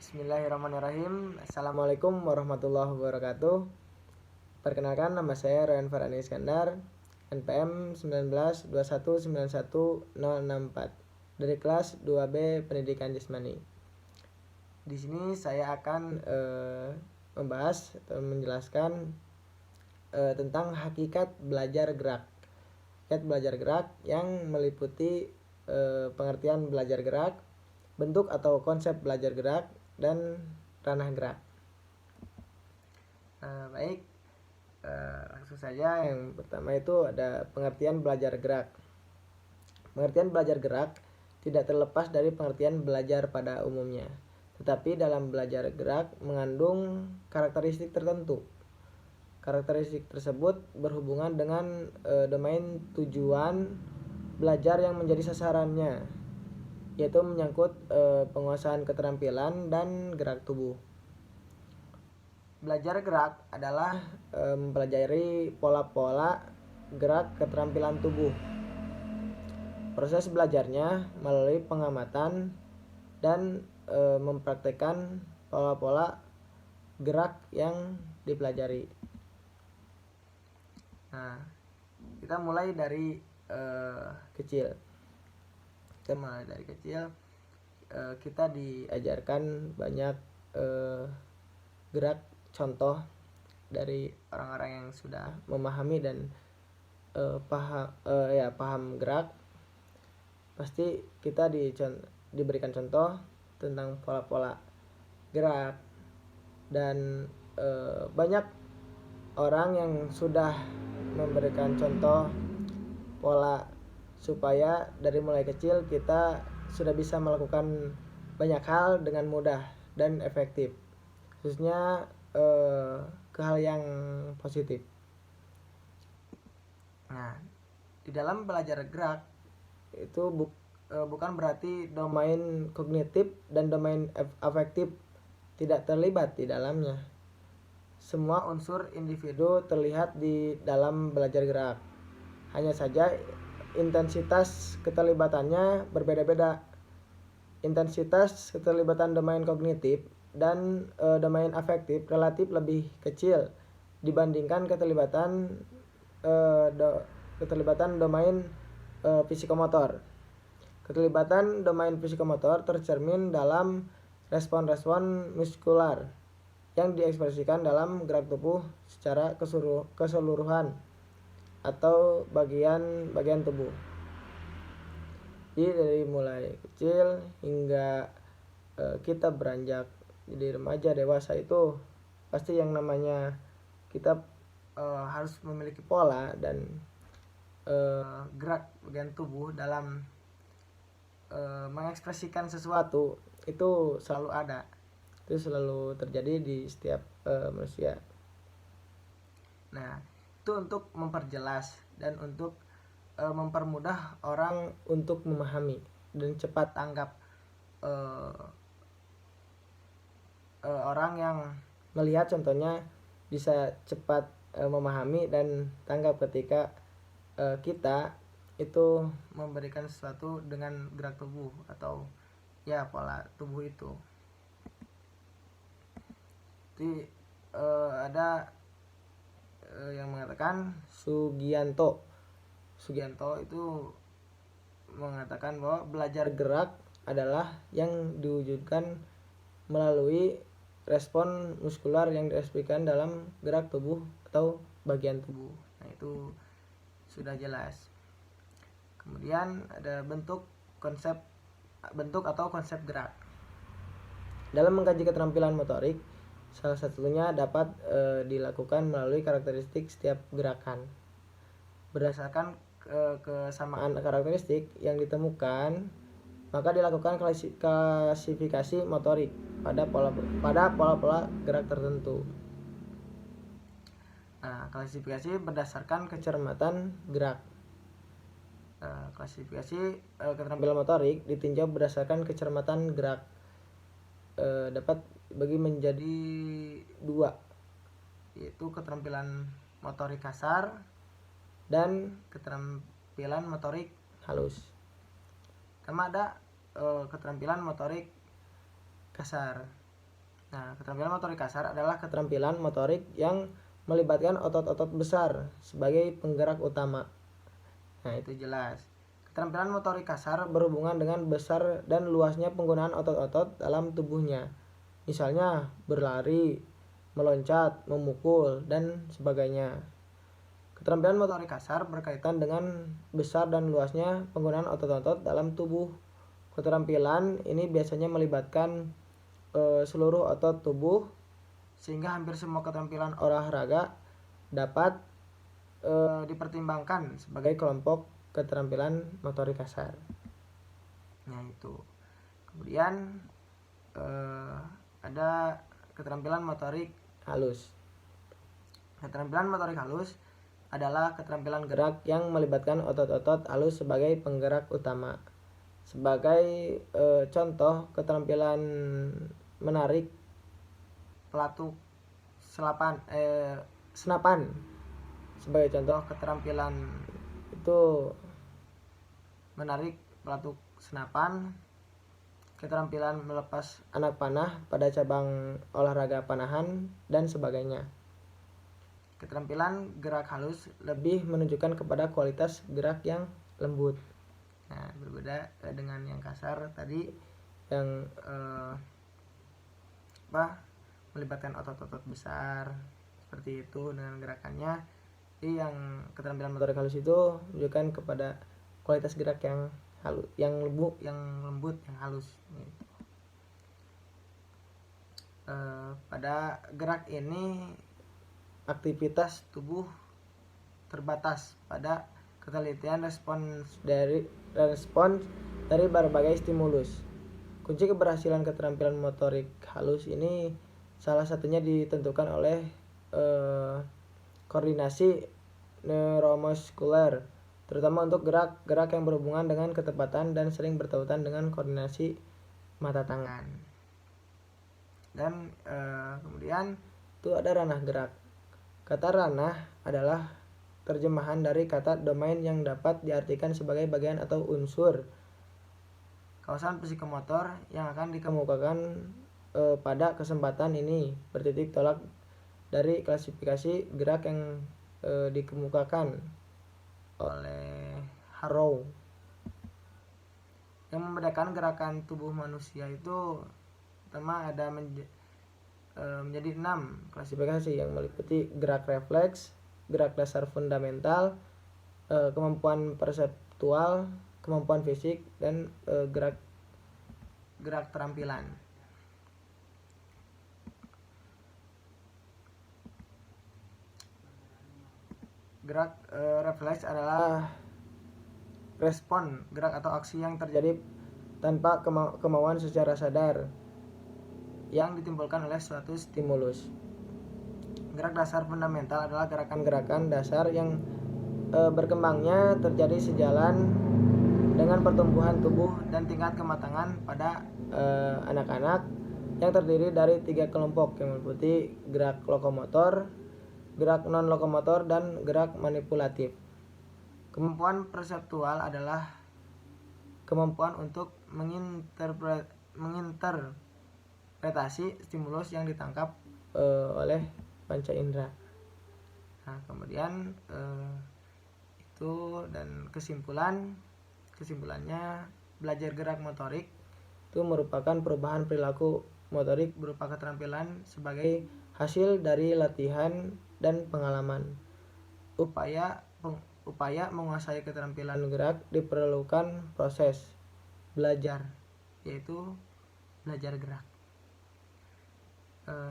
Bismillahirrahmanirrahim. Assalamualaikum warahmatullahi wabarakatuh. Perkenalkan, nama saya Ryan Farani Iskandar, NPM 19219164 dari kelas 2B Pendidikan Jasmani. Di sini saya akan membahas atau menjelaskan tentang hakikat belajar gerak. Hakikat belajar gerak yang meliputi pengertian belajar gerak, bentuk atau konsep belajar gerak, dan ranah gerak. Baik, langsung saja. Yang pertama itu ada pengertian belajar gerak. Pengertian belajar gerak tidak terlepas dari pengertian belajar pada umumnya, tetapi dalam belajar gerak mengandung karakteristik tertentu. Karakteristik tersebut berhubungan dengan domain tujuan belajar yang menjadi sasarannya, yaitu menyangkut penguasaan keterampilan dan gerak tubuh. Belajar gerak adalah mempelajari pola-pola gerak keterampilan tubuh. Proses belajarnya melalui pengamatan dan mempraktekkan pola-pola gerak yang dipelajari. Nah, kita mulai dari kecil. Kita diajarkan banyak gerak contoh dari orang-orang yang sudah memahami dan paham gerak. Pasti kita diberikan contoh tentang pola-pola gerak, dan banyak orang yang sudah memberikan contoh pola supaya dari mulai kecil kita sudah bisa melakukan banyak hal dengan mudah dan efektif, khususnya ke hal yang positif. Nah, di dalam belajar gerak itu bukan berarti domain kognitif dan domain afektif tidak terlibat di dalamnya. Semua unsur individu terlihat di dalam belajar gerak. Hanya saja intensitas keterlibatannya berbeda-beda. Intensitas keterlibatan domain kognitif dan domain afektif relatif lebih kecil dibandingkan keterlibatan domain psikomotor. Keterlibatan domain psikomotor tercermin dalam respon-respon muskular yang diekspresikan dalam gerak tubuh secara keseluruhan atau bagian-bagian tubuh. Jadi dari mulai kecil hingga kita beranjak jadi remaja dewasa itu pasti yang namanya kita harus memiliki pola dan gerak bagian tubuh dalam mengekspresikan sesuatu itu selalu ada. Itu selalu terjadi di setiap manusia. Nah, itu untuk memperjelas dan untuk mempermudah orang untuk memahami dan cepat tanggap. Orang yang melihat contohnya bisa cepat memahami dan tanggap ketika kita itu memberikan sesuatu dengan gerak tubuh atau pola tubuh itu. Jadi ada yang mengatakan Sugianto itu mengatakan bahwa belajar gerak adalah yang diwujudkan melalui respon muskular yang diekspresikan dalam gerak tubuh atau bagian tubuh. Nah, itu sudah jelas. Kemudian ada bentuk atau konsep gerak. Dalam mengkaji keterampilan motorik, salah satunya dapat dilakukan melalui karakteristik setiap gerakan. Berdasarkan kesamaan karakteristik yang ditemukan, maka dilakukan klasifikasi motorik pada pola-pola gerak tertentu. Nah, klasifikasi berdasarkan kecermatan gerak. Klasifikasi keterampilan motorik ditinjau berdasarkan kecermatan gerak. Dapat dibagi menjadi dua, yaitu keterampilan motorik kasar dan keterampilan motorik halus. Pertama ada keterampilan motorik kasar. Nah, keterampilan motorik kasar adalah keterampilan motorik yang melibatkan otot-otot besar sebagai penggerak utama. Nah, itu jelas. Keterampilan motorik kasar berhubungan dengan besar dan luasnya penggunaan otot-otot dalam tubuhnya. Misalnya berlari, meloncat, memukul, dan sebagainya. Keterampilan motorik kasar berkaitan dengan besar dan luasnya penggunaan otot-otot dalam tubuh. Keterampilan ini biasanya melibatkan seluruh otot tubuh, sehingga hampir semua keterampilan olahraga dapat dipertimbangkan sebagai kelompok keterampilan motorik kasar. Nah, itu. Kemudian ada keterampilan motorik halus. Keterampilan motorik halus adalah keterampilan gerak yang melibatkan otot-otot halus sebagai penggerak utama. Sebagai contoh, keterampilan menarik pelatuk senapan. Sebagai contoh keterampilan itu menarik pelatuk senapan, keterampilan melepas anak panah pada cabang olahraga panahan, dan sebagainya. Keterampilan gerak halus lebih menunjukkan kepada kualitas gerak yang lembut. Nah, berbeda dengan yang kasar tadi yang melibatkan otot-otot besar seperti itu dengan gerakannya. Jadi yang keterampilan motorik halus itu menunjukkan kepada kualitas gerak yang halus, yang lembut, yang halus. Gitu. Pada gerak ini aktivitas tubuh terbatas pada ketelitian respons dari berbagai stimulus. Kunci keberhasilan keterampilan motorik halus ini salah satunya ditentukan oleh koordinasi neuromuskuler, terutama untuk gerak-gerak yang berhubungan dengan ketepatan dan sering bertautan dengan koordinasi mata tangan. Dan kemudian itu ada ranah gerak. Kata ranah adalah terjemahan dari kata domain yang dapat diartikan sebagai bagian atau unsur kawasan psikomotor yang akan dikemukakan pada kesempatan ini bertitik tolak dari klasifikasi gerak yang dikemukakan oleh Harrow. Yang membedakan gerakan tubuh manusia itu pertama ada menjadi 6 klasifikasi yang meliputi gerak refleks, gerak dasar fundamental, kemampuan perseptual, kemampuan fisik, dan gerak terampilan. Gerak refleks adalah respon gerak atau aksi yang terjadi tanpa kemauan secara sadar yang ditimbulkan oleh suatu stimulus. Gerak dasar fundamental adalah gerakan-gerakan dasar yang berkembangnya terjadi sejalan dengan pertumbuhan tubuh dan tingkat kematangan pada anak-anak, yang terdiri dari 3 kelompok yang meliputi gerak lokomotor, gerak non-lokomotor, dan gerak manipulatif. Kemampuan perseptual adalah kemampuan untuk menginterpretasi stimulus yang ditangkap oleh panca indera. Nah, kemudian itu dan kesimpulannya belajar gerak motorik itu merupakan perubahan perilaku motorik berupa keterampilan sebagai hasil dari latihan dan pengalaman. Upaya menguasai keterampilan gerak diperlukan proses belajar, yaitu belajar gerak.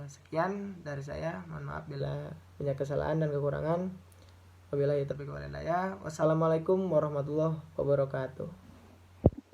Sekian dari saya, mohon maaf bila punya kesalahan dan kekurangan. Wabillahi taufiq wal hidayah. Wassalamualaikum warahmatullahi wabarakatuh.